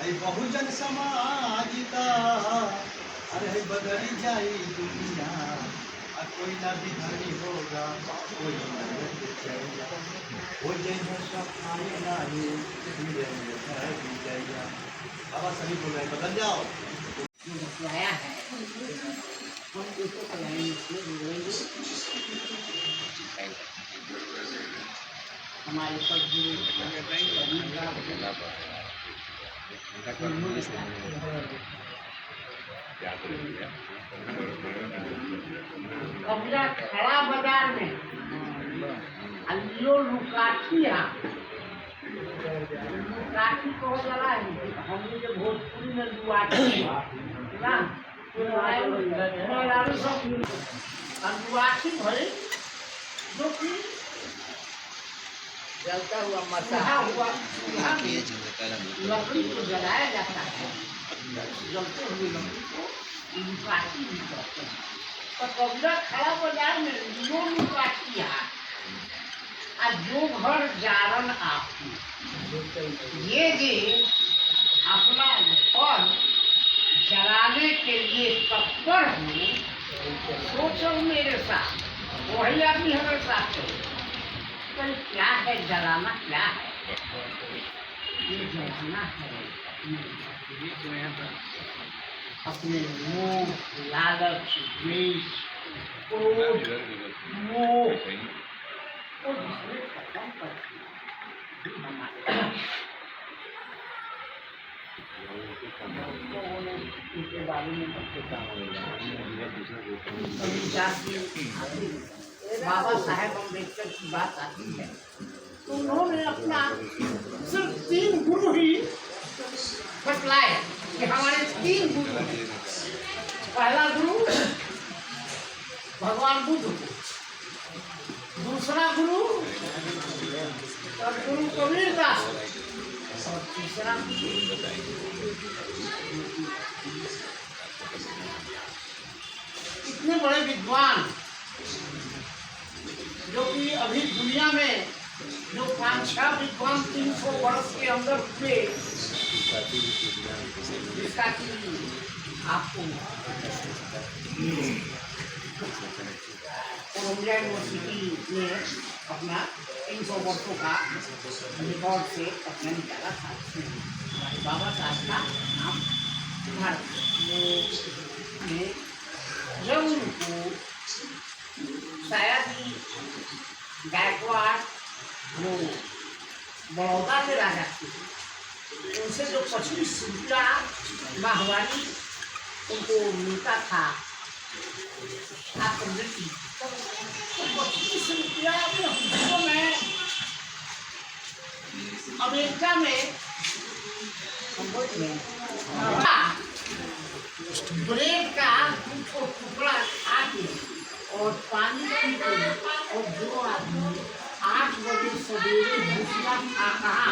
बहुजन समाज का अरे बदली जाई दुनिया, कोई ना बिहारी होगा, कोई ना हो जाए सफाई नाही जाएगा। बाबा सही बोल रहे हैं, बदल जाओ। आया है हम इसको हमारे कबीरा खड़ा बाजार में अल्लो लुकाठिया लुकाठी को जला है हमने जो भोजपुरी में लुआठी ना लुआठी भरे जो कि जलता हुआ मसा हुआ लकड़ी को जलाया जाता है, जलते हुए लकड़ी को लुकाठी भी कहते हैं। तो कबीरा खड़ा बाजार में लो लुकाठी है और जो घर जारन आपकी ये जे अपना घर जलाने के लिए तत्पर हूँ, सोचो मेरे साथ वही आदमी हमारे साथ चलो। तो क्या है जलाना, क्या है ये जलाना है अपने मोह, लालच, द्वेष, क्रोध, मोह को जिसने खत्म कर उनके बारे में बाबा साहेब अम्बेडकर की बात आती है तो उन्होंने अपना सिर्फ 3 गुरु ही बतलाए कि हमारे 3 गुरु हैं। पहला गुरु भगवान बुद्ध, दूसरा गुरु गुरु कबीर दास और तीसरा इतने बड़े विद्वान जो कि अभी दुनिया में जो 5-6 विद्वान 300 वर्ष के अंदर हुए, जिसका कि आपको कोलंबिया यूनिवर्सिटी ने अपना 300 वर्षों का रिकॉर्ड से अपना निकाला था। बाबा साहब का नाम भारत में जब उनको शायद ही गायकवाड़ जो बड़ौदा के राजा थे उनसे जो 25 रुपया माहवारी उनको मिलता था आत्मवृत्ति, तो 25 रुपया में अमेरिका में ब्रेड का 2 टुकड़ा खा के और पानी पी के और जो आदमी 8 बजे सवेरे भूसना खा कहा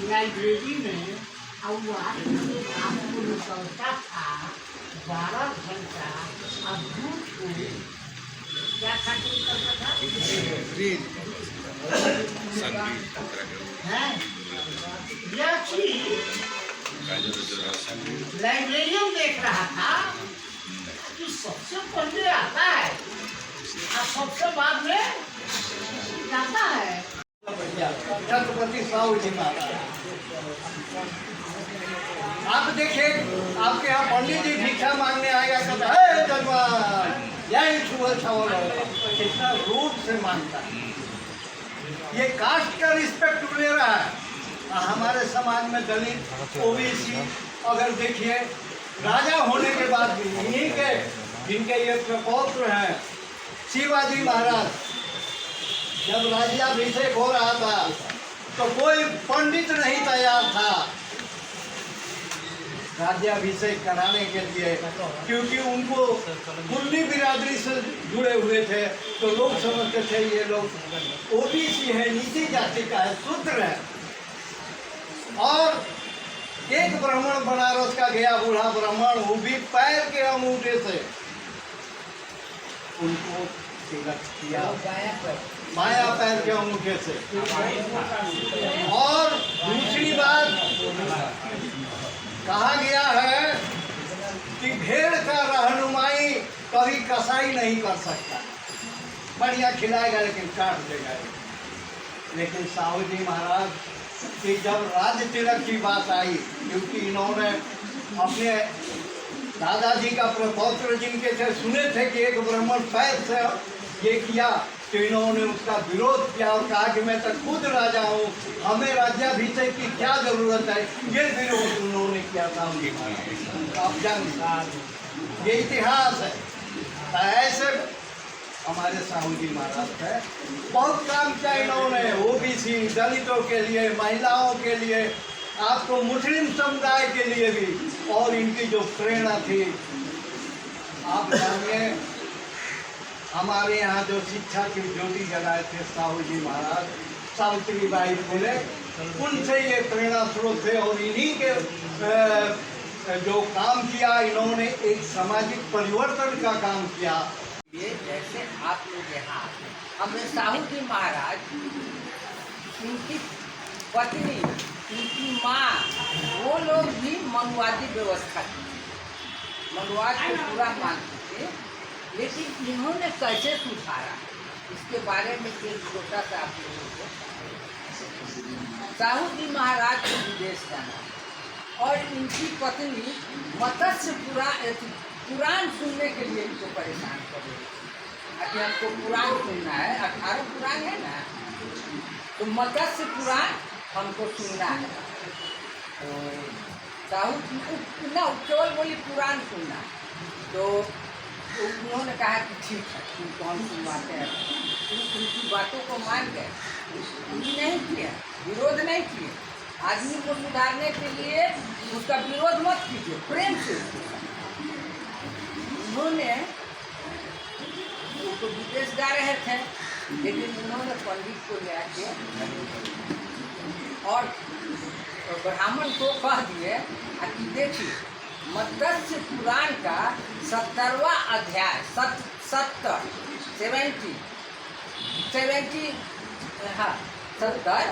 लाइब्रेरी में और वो आदमी काम को निकलता था 12 घंटा और दूध को क्या खा के निकलता था लाइब्रेरियन देख रहा था कि सबसे पहले आता है और सबसे बाद में जाता है। छत्रपति साहू जी महाराज, आप देखिए आपके यहाँ पंडित जी भिक्षा मांगने आएगा, कहता है जजमान यही छुअल छावल, कितना रूप से मांगता है। ये कास्ट का रिस्पेक्ट ले रहा है। हमारे समाज में दलित, ओबीसी, अगर देखिए राजा होने के बाद भी इन्हीं के जिनके ये प्रपौत्र हैं शिवाजी महाराज, जब राज्याभिषेक हो रहा था तो कोई पंडित नहीं तैयार था राज्याभिषेक कराने के लिए, क्योंकि उनको कुल्ली बिरादरी से जुड़े हुए थे। तो लोग समझते थे ये लोग ओबीसी है, नीची जाति का है, शूद्र है। और एक ब्राह्मण बनारस का गया, बूढ़ा ब्राह्मण, वो भी पैर के अंगूठे से उनको तिलक किया, माया पैर के अंगूठे से। और दूसरी बात कहा गया है कि भेड़ का रहनुमाई कभी कसाई नहीं कर सकता। बढ़िया खिलाएगा लेकिन काट देगा। लेकिन साहू जी महाराज कि जब राज्य तिलक की बात आई, क्योंकि इन्होंने अपने दादाजी का प्रपौत्र जिनके से सुने थे कि एक ब्राह्मण पैर से ये किया, तो इन्होंने उसका विरोध किया और कहा कि मैं तो खुद राजा हूँ, हमें राज्याभिषेक की क्या जरूरत है। ये विरोध उन्होंने किया था। आप जानते ये इतिहास है। ऐसे हमारे साहू जी महाराज है, बहुत काम किया इन्होंने ओबीसी दलितों के लिए, महिलाओं के लिए, आपको मुस्लिम समुदाय के लिए भी। और इनकी जो प्रेरणा थी आप जानिए, हमारे यहाँ जो शिक्षा की ज्योति जलाए थे साहू जी महाराज, सावित्रीबाई फुले, उनसे ये प्रेरणा स्रोत थे। और इन्हीं के जो काम किया इन्होंने, एक सामाजिक परिवर्तन का काम किया। ये जैसे आप लोग यहाँ हमें साहू जी महाराज, उनकी पत्नी, उनकी माँ, वो लोग भी मनुवादी व्यवस्था थी, मनुवाद को पूरा मानते थे। लेकिन इन्होंने कैसे सुधारा, इसके बारे में एक छोटा सा आप लोगों को। साहू जी महाराज को विदेश जाना और इनकी पत्नी मत्स्य पुराण सुनने के लिए इनको परेशान कर रही है। अभी हमको पुराण सुनना है, 18 पुराण है ना, तो मत्स्य पुराण हमको सुनना है। तो साहू ना केवल बोली पुराण सुनना, तो उन्होंने कहा कि ठीक है, तुमको हम सुनवाते हैं। उनकी बातों को मान गए, नहीं किया, विरोध नहीं किए। आदमी को सुधारने के लिए उसका विरोध मत कीजिए, प्रेम से। उन्होंने तो विदेश जा रहे थे, लेकिन उन्होंने पंडित को ले आके और ब्राह्मण को कह दिए कि देखिए मत्स्य पुराण का 70वां अध्याय 70 हाँ 70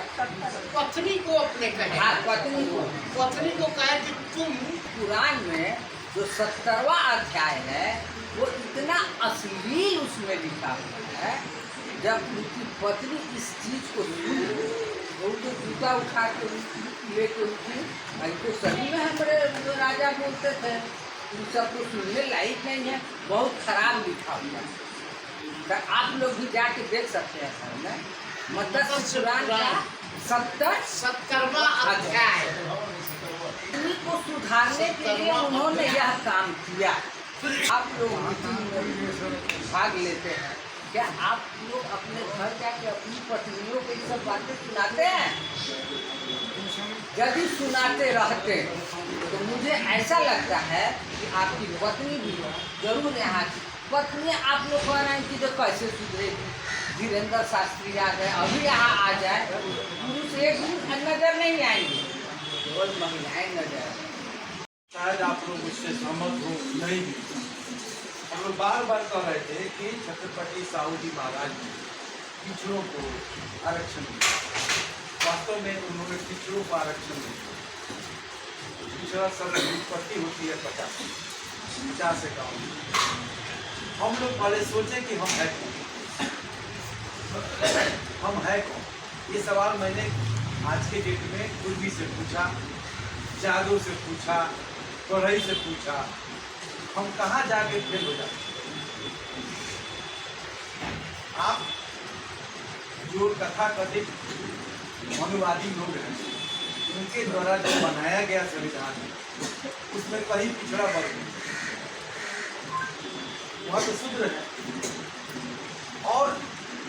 पत्नी को अपने कहे। हाँ पत्नी को कहे कि तुम पुराण में जो 70वां अध्याय है वो इतना अश्लील उसमें लिखा हुआ है। जब उनकी पत्नी इस चीज को सुनी, वो तो जूता उठा के लेके उठी। भाई तो सही में हमारे राजा बोलते थे, उन सबको सुनने लायक नहीं है, बहुत खराब लिखा हुआ है। तो आप लोग भी जाके देख सकते हैं घर में, मत्स्य पुराण का 70वां अध्याय। पत्नी को सुधारने के लिए उन्होंने यह काम किया। आप लोग भाग लेते हैं, क्या आप लोग अपने घर जाके अपनी पत्नियों को ये सब बातें सुनाते हैं? यदि सुनाते रहते तो मुझे ऐसा लगता है कि आपकी पत्नी भी जरूर यहाँ की पत्नी आप लोग को ना कि जो कैसे सुधरेगी। धीरेन्द्र शास्त्री आ गए, अभी यहाँ आ जाए, पुरुष एक दिन नजर नहीं आएंगे, केवल महिलाएं नजर आएंगी। शायद आप लोग उससे सहमत हो, नहीं भी। हम लोग बार बार कह रहे थे कि छत्रपति साहू जी महाराज ने पिछड़ों को आरक्षण दिया। वास्तव में उन्होंने पिछड़ों को आरक्षण दिया। पिछड़ा सब उत्पत्ति होती है 50 से कम। हम लोग पहले सोचे कि हम है कौन, हम है कौन। ये सवाल मैंने आज के डेट में कुर्मी से पूछा, जादू से पूछा, बढ़ई से पूछा, हम कहाँ जाके फेल हो जाते। आप जो कथा कथित मनुवादी लोग हैं, उनके द्वारा जो बनाया गया संविधान है, उसमें कहीं पिछड़ा वर्ग नहीं, वह तो शूद्र है। और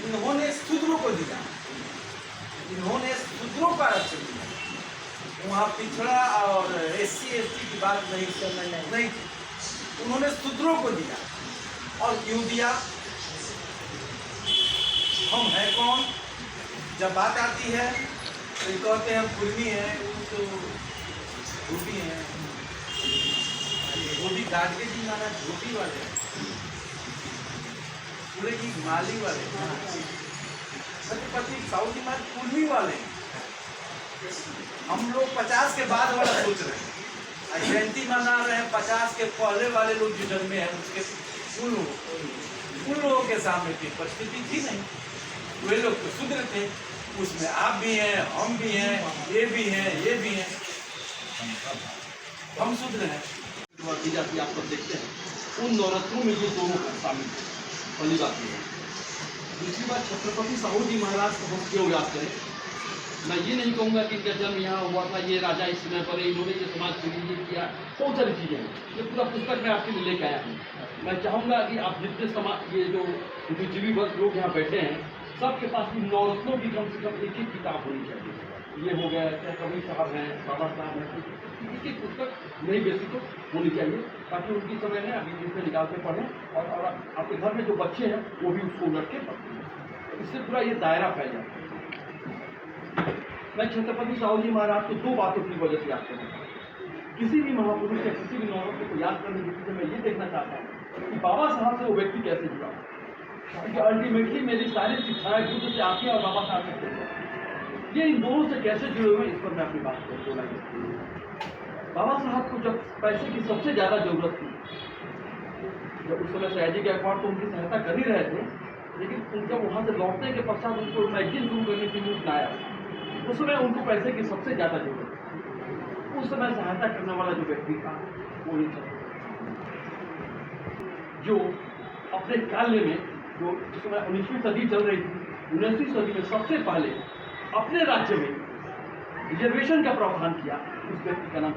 इन्होंने शूद्रों को दिया, इन्होंने शूद्रों का आरक्षण दिया। वहाँ पिछड़ा और SC ST की बात नहीं थी, उन्होंने शूद्रों को दिया। और क्यों दिया? हम हैं कौन? जब बात आती है तो कहते हैं हम कुर्मी हैं, वो तो धोबी हैं। धोबी काट के जी माना धोबी वाले, पूरे की माली वाले, छत्रपति साहू जी महाराज कुर्मी वाले। हम लोग 50 के बाद वाला सोच रहे हैं, जयंती मना रहे हैं 50 के पहले वाले लोग जो जन्मे हैं उसके उन लोगों के सामने की परिस्थिति थी नहीं। वे लोग तो शूद्र थे, उसमें आप भी हैं, हम भी हैं, ये भी हैं, ये भी हैं, हम शूद्र हैं। की जाती है, आप सब देखते हैं उन नवरत्नों में ये दोनों शामिल है। पहली बात ये है। दूसरी बात, छत्रपति साहू जी महाराज को हम क्यों याद करें? मैं ये नहीं कहूँगा कि इनका जन्म यहाँ हुआ था, ये राजा इस समय पर, इन्होंने ये समाज के लिए किया, बहुत सारी चीज़ें हैं। ये पूरा पुस्तक मैं आपके लिए लेकर आया हूँ। मैं चाहूँगा कि आप जितने समाज ये जो बुद्धिजीवी वर्ग लोग यहाँ बैठे हैं, सबके पास भी नवरत्नों की कम से कम एक एक किताब होनी चाहिए। ये हो गया, चाहे कबीर साहब हैं, बाबा साहब हैं, एक एक पुस्तक नहीं बेसी तो होनी चाहिए, ताकि उनकी समय है अभी जिससे निकाल के पढ़ें और आपके घर में जो बच्चे हैं वो भी उसको उलट के पढ़ें। इससे पूरा ये दायरा फैल जाता है। मैं छत्रपति साहू जी महाराज को दो बातों की वजह से याद करूँगा। किसी भी महापुरुष या किसी भी नवरत्न को याद करने की वजह मैं ये देखना चाहता हूँ कि बाबा साहब से वो व्यक्ति कैसे जुड़ा, क्योंकि अल्टीमेटली मेरी सारी शिक्षाएं बुद्ध से आती है और बाबा साहब से, ये इन दोनों से कैसे जुड़े हुए इस पर मैं अपनी बात बोलना चाहता हूँ। बाबा साहब को जब पैसे की सबसे ज़्यादा जरूरत थी, जब उस समय सयाजी गायकवाड़ तो उनकी सहायता कर ही रहे थे, लेकिन उनका वहाँ से लौटने के पश्चात उनको मैगजीन शुरू करने की न्यूज़ आया, उस समय उनको पैसे की सबसे ज़्यादा जरूरत थी। उस समय सहायता करने वाला जो व्यक्ति था वो ही था, जो अपने काल्य में, जो जिस समय 19वीं सदी चल रही थी, 19वीं सदी में सबसे पहले अपने राज्य में रिजर्वेशन का प्रावधान किया, उस व्यक्ति का नाम